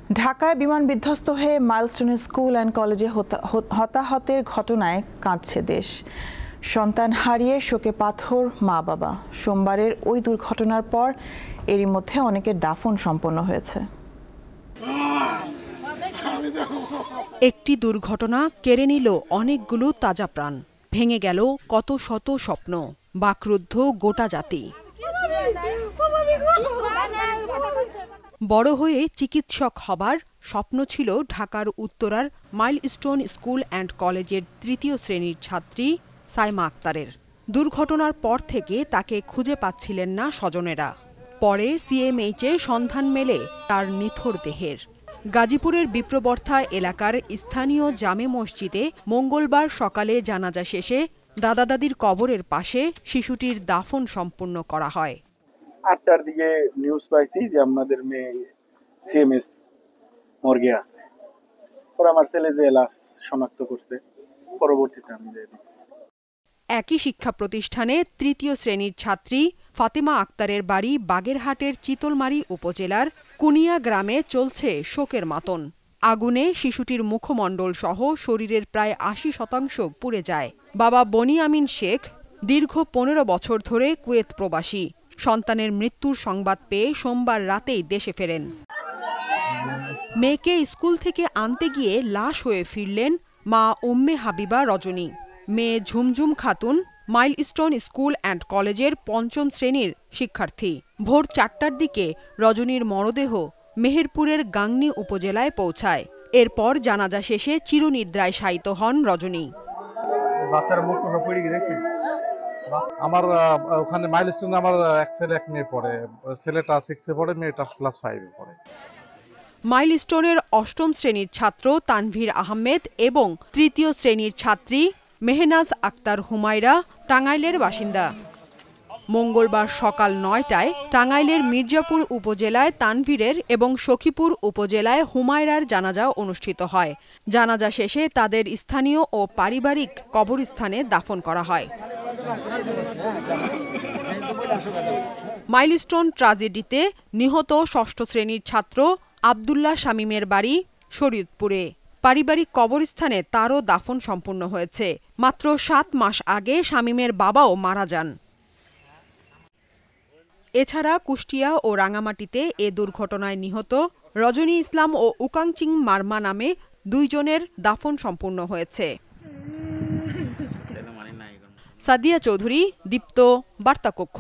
ঢাকায় বিমান বিধ্বস্ত হয়ে মাইলস্টোন স্কুল অ্যান্ড কলেজে হতাহতের ঘটনায় কাঁদছে দেশ। সন্তান হারিয়ে শোকে পাথর মা বাবা। সোমবারের ওই দুর্ঘটনার পর এরই মধ্যে অনেকের দাফন সম্পন্ন হয়েছে। একটি দুর্ঘটনা কেড়ে নিল অনেকগুলো তাজা প্রাণ, ভেঙে গেল কত শত স্বপ্ন, বাকরুদ্ধ গোটা জাতি। বড় হয়ে চিকিৎসক হবার স্বপ্ন ছিল ঢাকার উত্তরার মাইলস্টোন স্কুল অ্যান্ড কলেজের তৃতীয় শ্রেণীর ছাত্রী সাইমা আক্তারের। দুর্ঘটনার পর থেকে তাকে খুঁজে পাচ্ছিলেন না স্বজনেরা। পরে সিএমএইচে সন্ধান মেলে তার নিথর দেহের। গাজীপুরের বিপ্রবর্থা এলাকার স্থানীয় জামে মসজিদে মঙ্গলবার সকালে জানাজা শেষে দাদা দাদির কবরের পাশে শিশুটির দাফন সম্পূর্ণ করা হয়। 8টার দিকে নিউজ পাইছি যে আমাদের মেয়ে সিএমএস মর্গে আছে। পরে আমার ছেলে যে লাশ শনাক্ত করছে, পরবর্তীতে আমি দেখছি। একই শিক্ষা প্রতিষ্ঠানে তৃতীয় শ্রেণীর ছাত্রী ফাতেমা আক্তারের বাড়ি বাগেরহাটের চিতলমারী উপজেলার কুনিয়া গ্রামে চলছে শোকের মাতন। আগুনে শিশুটির মুখমণ্ডল সহ শরীরের প্রায় ৮০% পুড়ে যায়। বাবা বনি আমিন শেখ দীর্ঘ ১৫ বছর ধরে কুয়েত প্রবাসী। সন্তানের মৃত্যুর সংবাদ পেয়ে সোমবার রাতেই দেশে ফেরেন। মেয়েকে স্কুল থেকে আনতে গিয়ে লাশ হয়ে ফিরলেন মা উম্মে হাবিবা রজনী। মেয়ে Jhumjhum Khatun milestone school and কলেজের ৫ম শ্রেণীর শিক্ষার্থী। ভোর ৪টার দিকে রজনীর মরদেহ মেহেরপুরের গাংনী উপজেলায় পৌঁছায়। এরপর জানাজা শেষে চিরনিদ্রায় শায়িত হন রজনী। আমার ওখানে মাইলস্টোনে আমার এক ছেলে এক মেয়ে পড়ে। ছেলেটা 6-এ পড়ে, মেয়েটা ক্লাস 5-এ পড়ে। মাইলস্টোনের ৮ম শ্রেণীর ছাত্র তানভীর আহমেদ এবং তৃতীয় শ্রেণীর ছাত্রী মেহনাজ আক্তার হুমায়রা টাঙ্গাইলের বাসিন্দা। মঙ্গলবার সকাল ৯টায় টাঙ্গাইলের মির্জাপুর উপজেলায় তানভীরের এবং সখীপুর উপজেলায় হুমায়রার জানাজা অনুষ্ঠিত হয়। জানাজা শেষে তাদের স্থানীয় ও পারিবারিক কবরস্থানে দাফন করা হয়। মাইলস্টোন ট্র্যাজেডিতে নিহত ৬ষ্ঠ শ্রেণীর ছাত্র আব্দুল্লাহ শামীমের বাড়ি শরীয়তপুরে। পারিবারিক কবরস্থানে তারও দাফন সম্পূর্ণ হয়েছে। মাত্র ৭ মাস আগে শামীমের বাবাও মারা যান। এছাড়া কুষ্টিয়া ও রাঙামাটিতে এ দুর্ঘটনায় নিহত রজনী ইসলাম ও উকাংচিং মারমা নামে ২ জনের দাফন সম্পূর্ণ হয়েছে। সাদিয়া চৌধুরী, দীপ্ত, বার্তা কক্ষ।